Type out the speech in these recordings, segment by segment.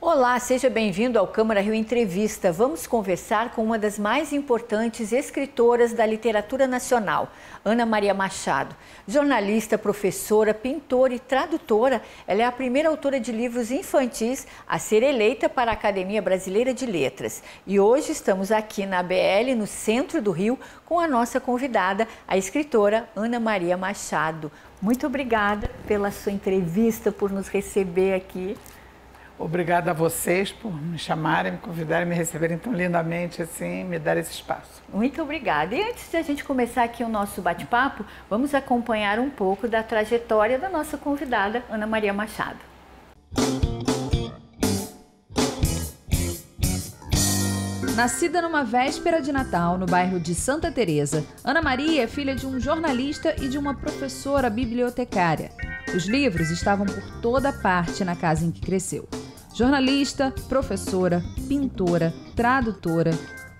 Olá, seja bem-vindo ao Câmara Rio Entrevista. Vamos conversar com uma das mais importantes escritoras da literatura nacional, Ana Maria Machado. Jornalista, professora, pintora e tradutora, ela é a primeira autora de livros infantis a ser eleita para a Academia Brasileira de Letras. E hoje estamos aqui na ABL, no centro do Rio, com a nossa convidada, a escritora Ana Maria Machado. Muito obrigada pela sua entrevista, por nos receber aqui. Obrigada a vocês por me chamarem, me convidarem, me receberem tão lindamente assim, me dar esse espaço. Muito obrigada. E antes de a gente começar aqui o nosso bate-papo, vamos acompanhar um pouco da trajetória da nossa convidada, Ana Maria Machado. Nascida numa véspera de Natal, no bairro de Santa Teresa, Ana Maria é filha de um jornalista e de uma professora bibliotecária. Os livros estavam por toda parte na casa em que cresceu. Jornalista, professora, pintora, tradutora,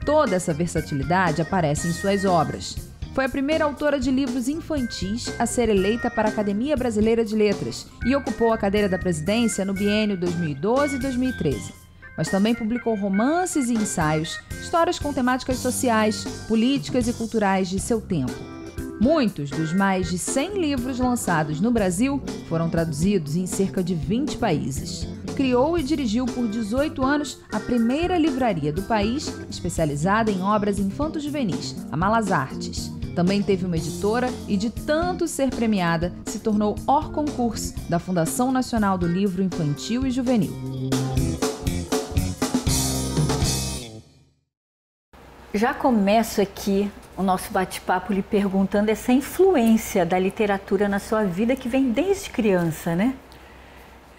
toda essa versatilidade aparece em suas obras. Foi a primeira autora de livros infantis a ser eleita para a Academia Brasileira de Letras e ocupou a cadeira da presidência no biênio 2012 e 2013. Mas também publicou romances e ensaios, histórias com temáticas sociais, políticas e culturais de seu tempo. Muitos dos mais de 100 livros lançados no Brasil foram traduzidos em cerca de 20 países. Criou e dirigiu por 18 anos a primeira livraria do país especializada em obras infanto-juvenis, a Malas Artes. Também teve uma editora e, de tanto ser premiada, se tornou hors concurso da Fundação Nacional do Livro Infantil e Juvenil. Já começo aqui o nosso bate-papo lhe perguntando essa influência da literatura na sua vida que vem desde criança, né?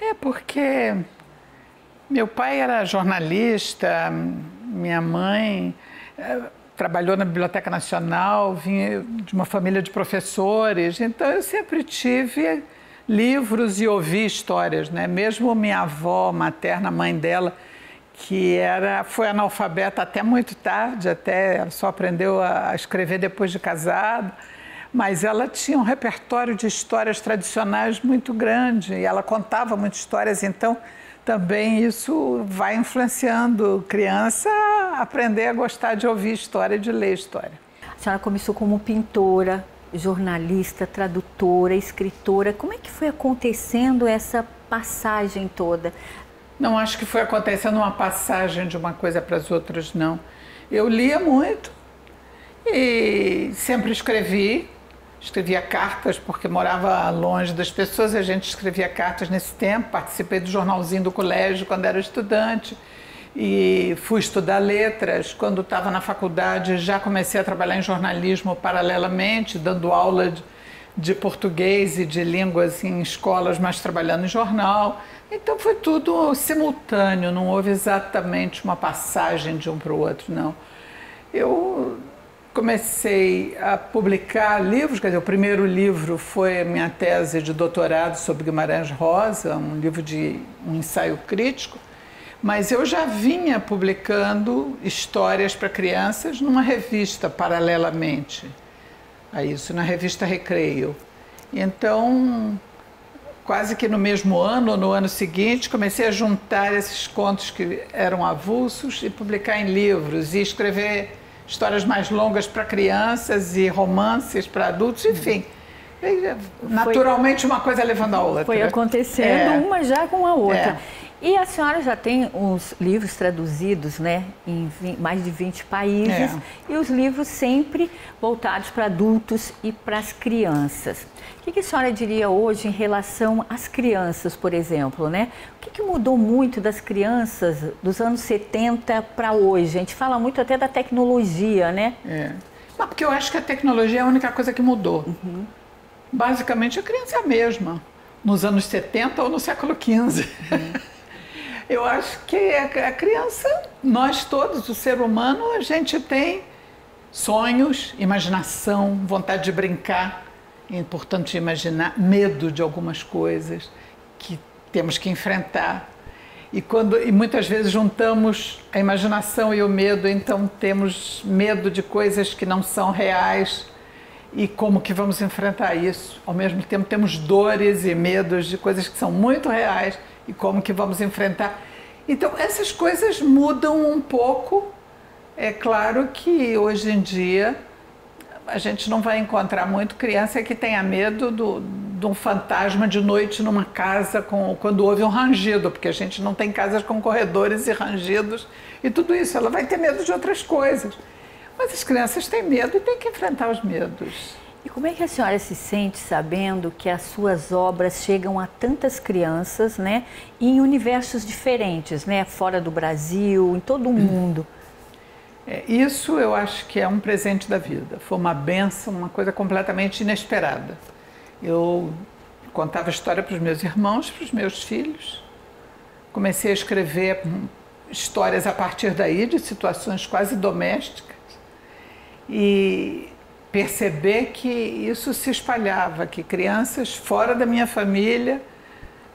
É porque meu pai era jornalista, minha mãe trabalhou na Biblioteca Nacional, vinha de uma família de professores, então eu sempre tive livros e ouvi histórias, né? Mesmo minha avó materna, a mãe dela, que foi analfabeta até muito tarde, ela só aprendeu a escrever depois de casada, mas ela tinha um repertório de histórias tradicionais muito grande e ela contava muitas histórias, então também isso vai influenciando criança a aprender a gostar de ouvir história e de ler história. A senhora começou como pintora, jornalista, tradutora, escritora. Como é que foi acontecendo essa passagem toda? Não acho que foi acontecendo uma passagem de uma coisa para as outras, não. Eu lia muito e sempre escrevia cartas, porque morava longe das pessoas, a gente escrevia cartas nesse tempo, participei do jornalzinho do colégio quando era estudante e fui estudar letras. Quando estava na faculdade já comecei a trabalhar em jornalismo paralelamente, dando aula de português e de línguas em escolas, mas trabalhando em jornal. Então foi tudo simultâneo, não houve exatamente uma passagem de um para o outro, não. Eu comecei a publicar livros, quer dizer, o primeiro livro foi a minha tese de doutorado sobre Guimarães Rosa, um livro de um ensaio crítico, mas eu já vinha publicando histórias para crianças numa revista paralelamente a isso, na revista Recreio. Então, quase que no mesmo ano, ou no ano seguinte, comecei a juntar esses contos que eram avulsos e publicar em livros e escrever histórias mais longas para crianças e romances para adultos, enfim. Naturalmente, uma coisa levando a outra. Foi acontecendo uma já com a outra. E a senhora já tem os livros traduzidos, né, em mais de 20 países, e os livros sempre voltados para adultos e para as crianças. O que a senhora diria hoje em relação às crianças, por exemplo, né? O que mudou muito das crianças dos anos 70 para hoje? A gente fala muito até da tecnologia, né? Mas porque eu acho que a tecnologia é a única coisa que mudou. Basicamente, a criança é a mesma, nos anos 70 ou no século XV. Eu acho que a criança, nós todos, o ser humano, a gente tem sonhos, imaginação, vontade de brincar, é importante imaginar, medo de algumas coisas que temos que enfrentar. E muitas vezes juntamos a imaginação e o medo, então temos medo de coisas que não são reais e como que vamos enfrentar isso. Ao mesmo tempo temos dores e medos de coisas que são muito reais e como que vamos enfrentar. Então essas coisas mudam um pouco. É claro que hoje em dia a gente não vai encontrar muito criança que tenha medo de um fantasma de noite numa casa quando houve um rangido, porque a gente não tem casas com corredores e rangidos e tudo isso. Ela vai ter medo de outras coisas. Mas as crianças têm medo e têm que enfrentar os medos. E como é que a senhora se sente sabendo que as suas obras chegam a tantas crianças, né, em universos diferentes, né, fora do Brasil, em todo o mundo? Isso eu acho que é um presente da vida. Foi uma bênção, uma coisa completamente inesperada. Eu contava história para os meus irmãos, para os meus filhos. Comecei a escrever histórias a partir daí, de situações quase domésticas. E perceber que isso se espalhava, que crianças fora da minha família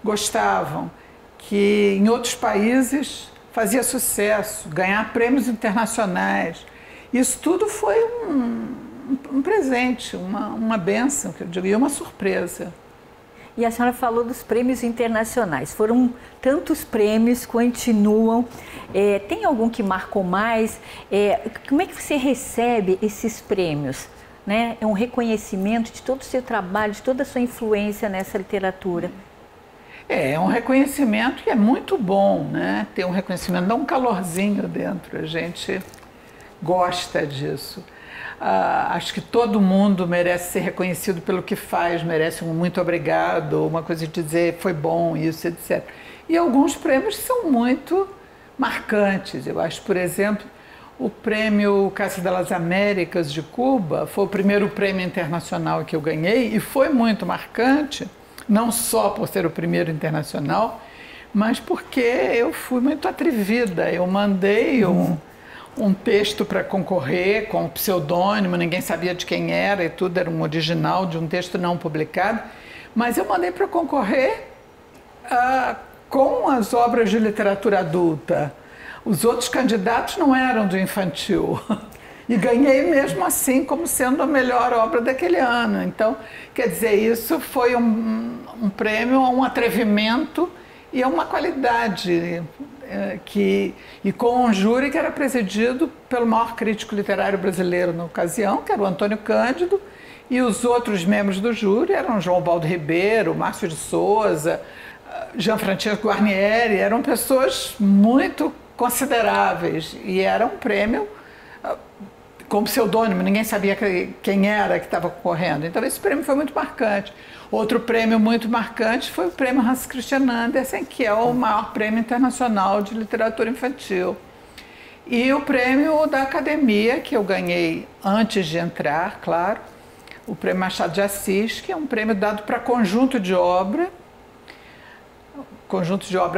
gostavam, que em outros países fazia sucesso, ganhar prêmios internacionais. Isso tudo foi um presente, uma bênção, que eu digo, e uma surpresa. E a senhora falou dos prêmios internacionais. Foram tantos prêmios, continuam. Tem algum que marcou mais? Como é que você recebe esses prêmios? Né? É um reconhecimento de todo o seu trabalho, de toda a sua influência nessa literatura. É um reconhecimento que é muito bom, né? Ter um reconhecimento, dá um calorzinho dentro, a gente gosta disso. Acho que todo mundo merece ser reconhecido pelo que faz, merece um muito obrigado, uma coisa de dizer foi bom, isso, etc. E alguns prêmios são muito marcantes. Eu acho, por exemplo, o prêmio Casa das Américas de Cuba foi o primeiro prêmio internacional que eu ganhei e foi muito marcante, não só por ser o primeiro internacional, mas porque eu fui muito atrevida. Eu mandei um texto para concorrer com o pseudônimo, ninguém sabia de quem era e tudo, era um original de um texto não publicado, mas eu mandei para concorrer com as obras de literatura adulta. Os outros candidatos não eram do infantil. E ganhei mesmo assim, como sendo a melhor obra daquele ano. Então, quer dizer, isso foi um prêmio a um atrevimento e a uma qualidade. E com um júri que era presidido pelo maior crítico literário brasileiro na ocasião, que era o Antônio Cândido, e os outros membros do júri eram João Baldo Ribeiro, Márcio de Souza, Jean Francesco Guarnieri, eram pessoas muito consideráveis, e era um prêmio com pseudônimo, ninguém sabia quem era que estava concorrendo. Então esse prêmio foi muito marcante. Outro prêmio muito marcante foi o prêmio Hans Christian Andersen, que é o maior prêmio internacional de literatura infantil. E o prêmio da Academia, que eu ganhei antes de entrar, claro, o prêmio Machado de Assis, que é um prêmio dado para conjunto de obra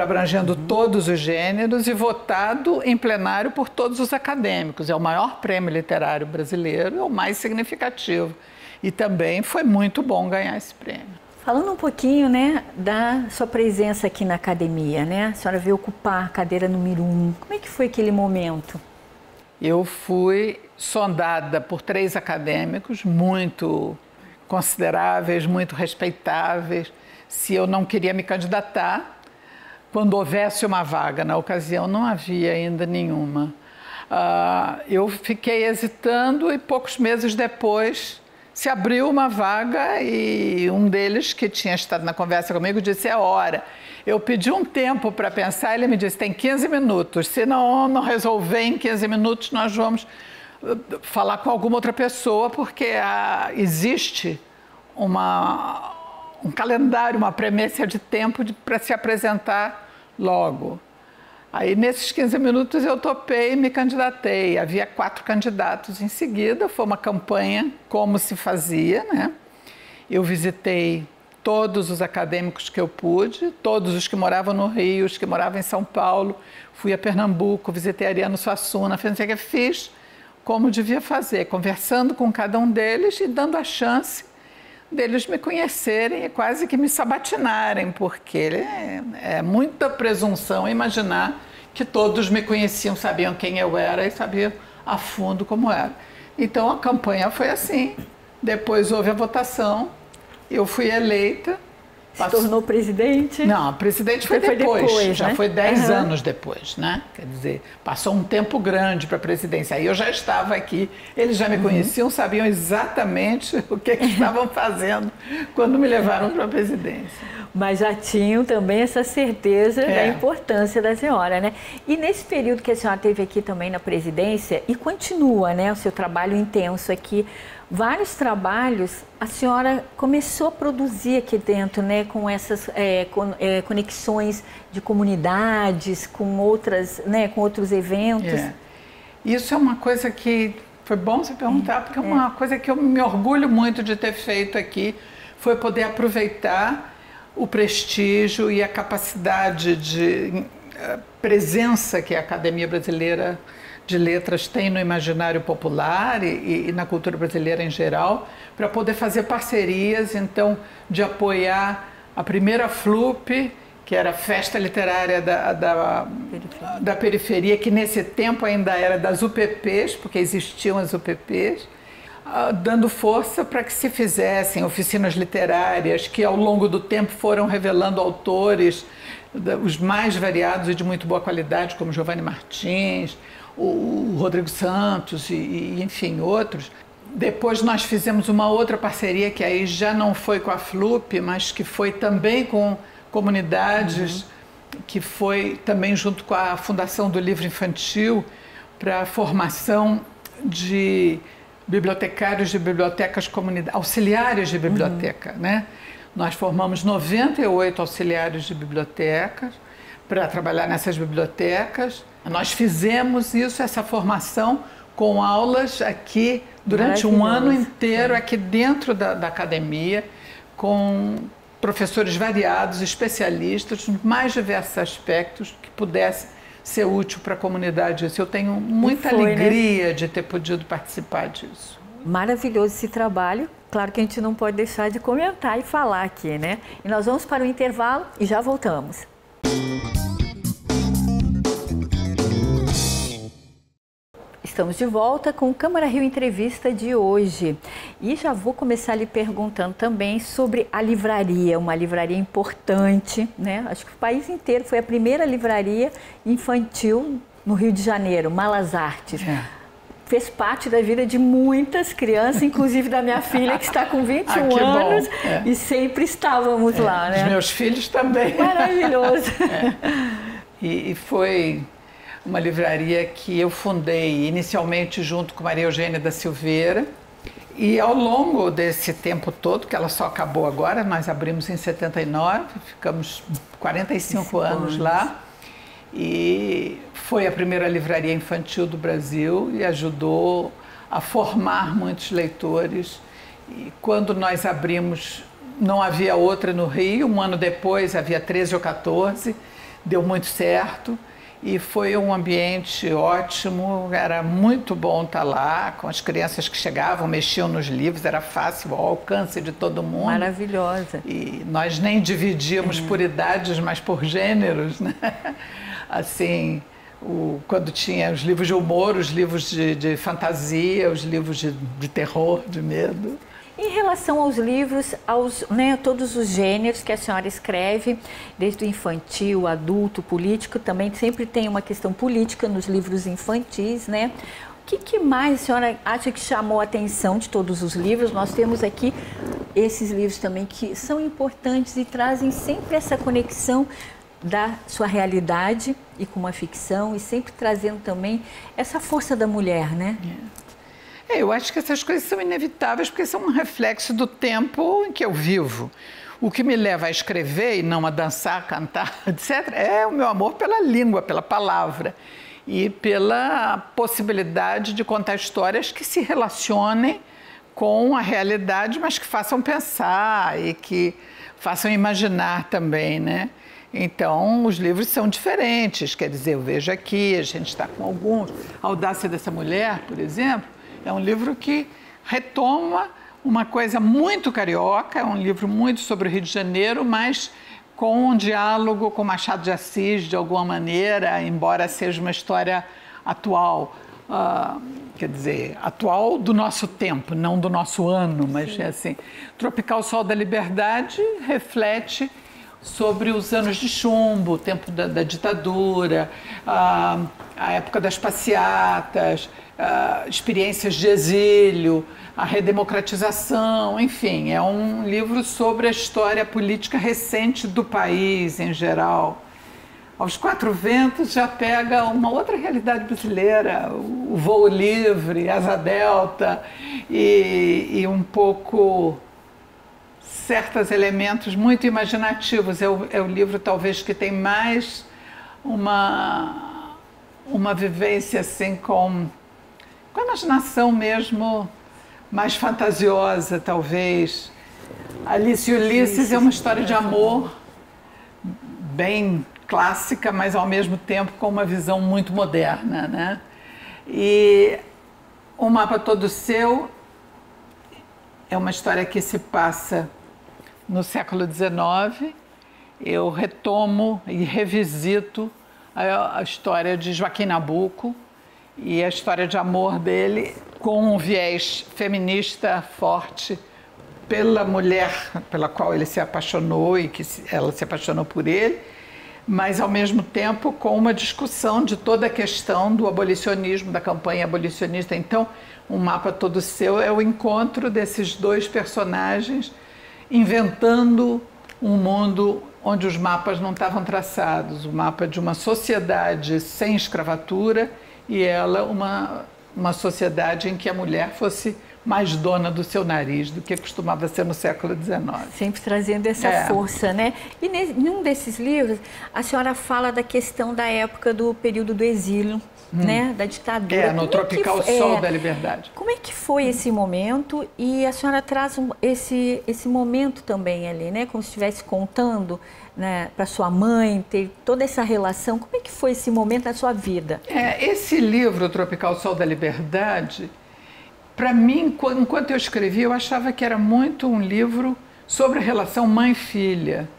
abrangendo todos os gêneros e votado em plenário por todos os acadêmicos. É o maior prêmio literário brasileiro, é o mais significativo. E também foi muito bom ganhar esse prêmio. Falando um pouquinho, né, da sua presença aqui na academia, né? A senhora veio ocupar a cadeira número 1. Como é que foi aquele momento? Eu fui sondada por 3 acadêmicos muito consideráveis, muito respeitáveis, se eu não queria me candidatar. Quando houvesse uma vaga, na ocasião não havia ainda nenhuma. Eu fiquei hesitando e poucos meses depois se abriu uma vaga e um deles, que tinha estado na conversa comigo, disse: é hora. Eu pedi um tempo para pensar, ele me disse: tem 15 minutos, se não resolver em 15 minutos, nós vamos falar com alguma outra pessoa, porque existe um calendário, uma premência de tempo para se apresentar logo. Aí, nesses 15 minutos, eu topei e me candidatei. Havia 4 candidatos em seguida, foi uma campanha como se fazia, né? Eu visitei todos os acadêmicos que eu pude, todos os que moravam no Rio, os que moravam em São Paulo. Fui a Pernambuco, visitei Ariano Suassuna, fiz como devia fazer, conversando com cada um deles e dando a chance deles me conhecerem e quase que me sabatinarem, porque é muita presunção imaginar que todos me conheciam, sabiam quem eu era e sabiam a fundo como era. Então a campanha foi assim, depois houve a votação, eu fui eleita. Se tornou presidente? Não, a presidente foi depois, já né? foi 10 anos depois, né? Quer dizer, passou um tempo grande para a presidência. Aí eu já estava aqui, eles já me conheciam, sabiam exatamente o que estavam fazendo quando me levaram para a presidência. Mas já tinham também essa certeza da importância da senhora, né? E nesse período que a senhora teve aqui também na presidência, e continua, né, o seu trabalho intenso aqui, vários trabalhos a senhora começou a produzir aqui dentro, né, com essas conexões de comunidades, com outras, né, com outros eventos. Isso é uma coisa que foi bom você perguntar, porque é uma coisa que eu me orgulho muito de ter feito aqui, foi poder aproveitar o prestígio e a capacidade de presença que a Academia Brasileira de Letras tem no imaginário popular e na cultura brasileira em geral, para poder fazer parcerias, então, de apoiar a primeira FLUP, que era a Festa Literária da Periferia, que nesse tempo ainda era das UPPs, porque existiam as UPPs, dando força para que se fizessem oficinas literárias que ao longo do tempo foram revelando autores, os mais variados e de muito boa qualidade, como Giovanni Martins, o Rodrigo Santos e enfim, outros. Depois nós fizemos uma outra parceria que aí já não foi com a FLUP, mas que foi também com comunidades, que foi também junto com a Fundação do Livro Infantil, para a formação de bibliotecários de bibliotecas comunitárias, auxiliares de biblioteca, né? Nós formamos 98 auxiliares de bibliotecas para trabalhar nessas bibliotecas. Nós fizemos essa formação com aulas aqui durante um ano inteiro, aqui dentro da academia, com professores variados, especialistas, nos mais diversos aspectos que pudesse ser útil para a comunidade. Eu tenho muita alegria de ter podido participar disso. Maravilhoso esse trabalho. Claro que a gente não pode deixar de comentar e falar aqui, né? E nós vamos para o intervalo e já voltamos. Estamos de volta com o Câmara Rio Entrevista de hoje. E já vou começar lhe perguntando também sobre a livraria, uma livraria importante, né? Acho que o país inteiro foi a primeira livraria infantil no Rio de Janeiro, Malas Artes. Fez parte da vida de muitas crianças, inclusive da minha filha, que está com 21 anos, e sempre estávamos lá, né? Os meus filhos também. Maravilhoso. E foi uma livraria que eu fundei inicialmente junto com Maria Eugênia da Silveira, e ao longo desse tempo todo, que ela só acabou agora, nós abrimos em 79, ficamos 45 anos lá, e foi a primeira livraria infantil do Brasil e ajudou a formar muitos leitores. E quando nós abrimos, não havia outra no Rio, um ano depois havia 13 ou 14, deu muito certo. E foi um ambiente ótimo, era muito bom estar lá, com as crianças que chegavam, mexiam nos livros, era fácil, ao alcance de todo mundo. Maravilhosa. E nós nem dividíamos por idades, mas por gêneros, né? Assim, quando tinha os livros de humor, os livros de fantasia, os livros de terror, de medo. Em relação aos livros, todos os gêneros que a senhora escreve, desde o infantil, adulto, político, também sempre tem uma questão política nos livros infantis, né? O que mais a senhora acha que chamou a atenção de todos os livros? Nós temos aqui esses livros também que são importantes e trazem sempre essa conexão da sua realidade e com uma ficção, e sempre trazendo também essa força da mulher, né? Eu acho que essas coisas são inevitáveis porque são um reflexo do tempo em que eu vivo. O que me leva a escrever e não a dançar, cantar, etc., é o meu amor pela língua, pela palavra e pela possibilidade de contar histórias que se relacionem com a realidade, mas que façam pensar e que façam imaginar também, né? Então, os livros são diferentes, quer dizer, eu vejo aqui, a gente está com alguns. A Audácia dessa Mulher, por exemplo, é um livro que retoma uma coisa muito carioca, é um livro muito sobre o Rio de Janeiro, mas com um diálogo com Machado de Assis, de alguma maneira, embora seja uma história atual. Quer dizer, atual do nosso tempo, não do nosso ano, mas é assim. Tropical Sol da Liberdade reflete sobre os anos de chumbo, o tempo da ditadura, a época das passeatas, experiências de exílio, a redemocratização, enfim, é um livro sobre a história política recente do país em geral. Aos Quatro Ventos já pega uma outra realidade brasileira, o voo livre, asa delta e um pouco certos elementos muito imaginativos. É o livro talvez que tem mais uma vivência assim com a imaginação mesmo mais fantasiosa, talvez. Alice e Ulisses é uma história de amor bem clássica, mas ao mesmo tempo com uma visão muito moderna, né? E O Mapa Todo Seu é uma história que se passa no século XIX. Eu retomo e revisito a história de Joaquim Nabuco e a história de amor dele com um viés feminista forte pela mulher pela qual ele se apaixonou e que ela se apaixonou por ele, mas ao mesmo tempo com uma discussão de toda a questão do abolicionismo, da campanha abolicionista. Então, Um Mapa Todo Seu é o encontro desses dois personagens inventando um mundo onde os mapas não estavam traçados, o mapa de uma sociedade sem escravatura e ela uma sociedade em que a mulher fosse mais dona do seu nariz do que costumava ser no século XIX. Sempre trazendo essa força, né? E em um desses livros, a senhora fala da questão da época do período do exílio, né? Da ditadura. No Tropical Sol da Liberdade. Como é que foi esse momento? E a senhora traz esse momento também ali, né? Como se estivesse contando, né, para sua mãe, ter toda essa relação. Como é que foi esse momento na sua vida? Esse livro, Tropical Sol da Liberdade, para mim, enquanto eu escrevi, eu achava que era muito um livro sobre a relação mãe-filha,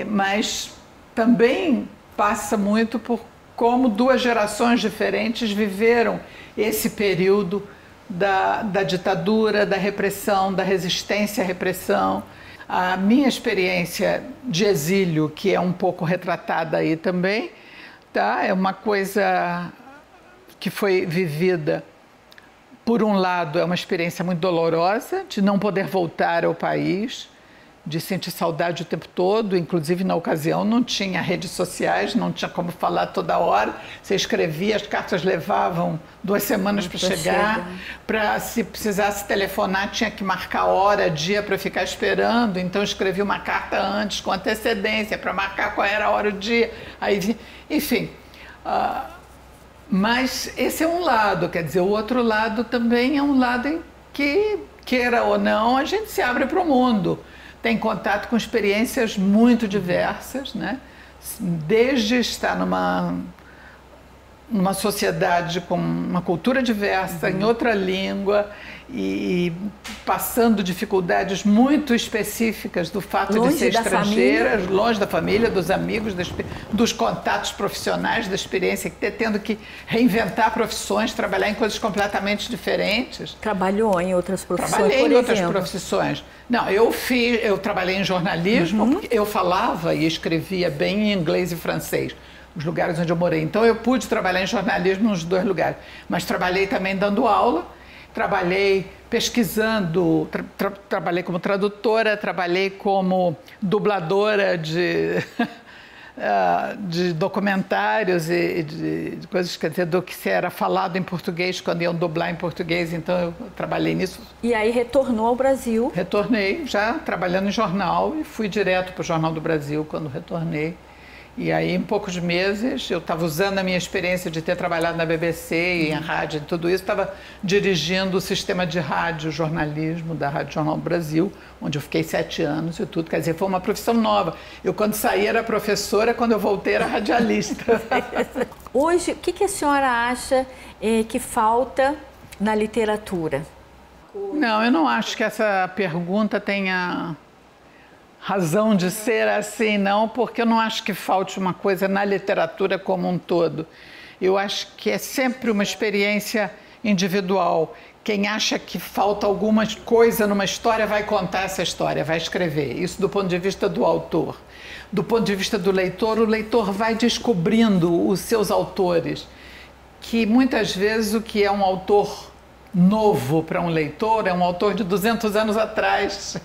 mas também passa muito por como duas gerações diferentes viveram esse período da ditadura, da repressão, da resistência à repressão. A minha experiência de exílio, que é um pouco retratada aí também, tá? É uma coisa que foi vivida. Por um lado, é uma experiência muito dolorosa de não poder voltar ao país, de sentir saudade o tempo todo, inclusive na ocasião não tinha redes sociais, não tinha como falar toda hora, você escrevia, as cartas levavam 2 semanas para chegar, para se precisasse telefonar tinha que marcar hora, dia para ficar esperando, então escrevia uma carta antes com antecedência para marcar qual era a hora, o dia, aí, enfim... Mas esse é um lado, quer dizer, o outro lado também é um lado em que, queira ou não, a gente se abre para o mundo. Tem contato com experiências muito diversas, né? Desde estar numa sociedade com uma cultura diversa, em outra língua, e passando dificuldades muito específicas do fato de ser estrangeira, longe da família, dos amigos, dos contatos profissionais, da experiência, tendo que reinventar profissões, trabalhar em coisas completamente diferentes. Trabalhou em outras profissões, Trabalhei em outras profissões. Não, eu trabalhei em jornalismo, porque eu falava e escrevia bem em inglês e francês, os lugares onde eu morei. Então eu pude trabalhar em jornalismo nos 2 lugares, mas trabalhei também dando aula. Trabalhei pesquisando, trabalhei como tradutora, trabalhei como dubladora de documentários e de coisas, quer dizer, do que se era falado em português, quando iam dublar em português, então eu trabalhei nisso. E aí retornou ao Brasil? Retornei, já trabalhando em jornal, e fui direto para o Jornal do Brasil quando retornei. E aí, em poucos meses, eu estava usando a minha experiência de ter trabalhado na BBC e em rádio e tudo isso, estava dirigindo o sistema de rádio jornalismo da Rádio Jornal do Brasil, onde eu fiquei 7 anos e tudo. Quer dizer, foi uma profissão nova. Eu, quando saí, era professora, quando eu voltei, era radialista. Hoje, o que a senhora acha que falta na literatura? Não, eu não acho que essa pergunta tenha razão de ser assim, não, porque eu não acho que falte uma coisa na literatura como um todo. Eu acho que é sempre uma experiência individual. Quem acha que falta alguma coisa numa história vai contar essa história, vai escrever. Isso do ponto de vista do autor. Do ponto de vista do leitor, o leitor vai descobrindo os seus autores, que muitas vezes o que é um autor novo para um leitor é um autor de 200 anos atrás,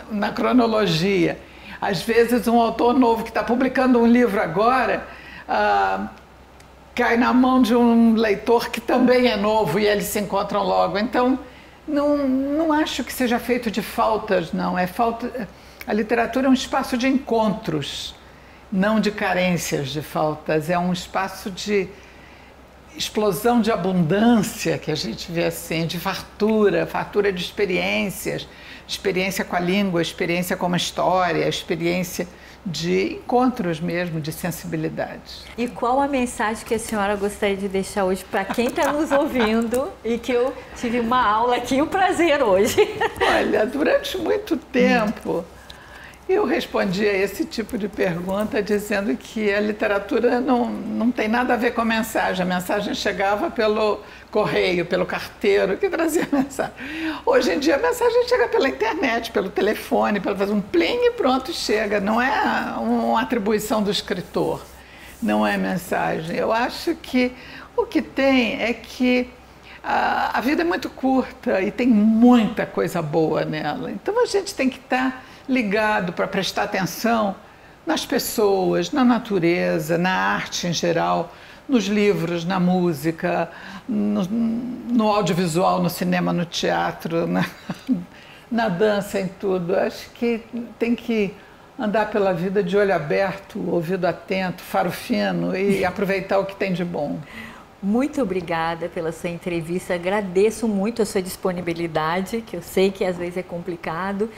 na cronologia. Às vezes, um autor novo que está publicando um livro agora cai na mão de um leitor que também é novo e eles se encontram logo. Então, não acho que seja feito de faltas, não. A literatura é um espaço de encontros, não de carências de faltas. É um espaço de explosão de abundância, que a gente vê assim, de fartura de experiências, experiência com a língua, experiência com a história, experiência de encontros mesmo, de sensibilidades. E qual a mensagem que a senhora gostaria de deixar hoje para quem está nos ouvindo e que eu tive uma aula aqui, um prazer hoje? Olha, durante muito tempo eu respondi a esse tipo de pergunta dizendo que a literatura não tem nada a ver com a mensagem chegava pelo correio, pelo carteiro que trazia a mensagem. Hoje em dia a mensagem chega pela internet, pelo telefone, pelo fazer um plim e pronto, chega. Não é uma atribuição do escritor, não é mensagem. Eu acho que o que tem é que a vida é muito curta e tem muita coisa boa nela. Então a gente tem que estar ligado para prestar atenção nas pessoas, na natureza, na arte em geral, nos livros, na música, no audiovisual, no cinema, no teatro, na dança, em tudo. Acho que tem que andar pela vida de olho aberto, ouvido atento, faro fino e aproveitar o que tem de bom. Muito obrigada pela sua entrevista, agradeço muito a sua disponibilidade, que eu sei que às vezes é complicado.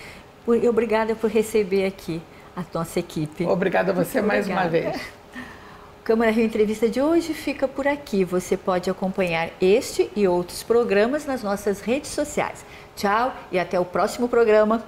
E obrigada por receber aqui a nossa equipe. Obrigada a você mais uma vez. O Câmara Rio Entrevista de hoje fica por aqui. Você pode acompanhar este e outros programas nas nossas redes sociais. Tchau e até o próximo programa.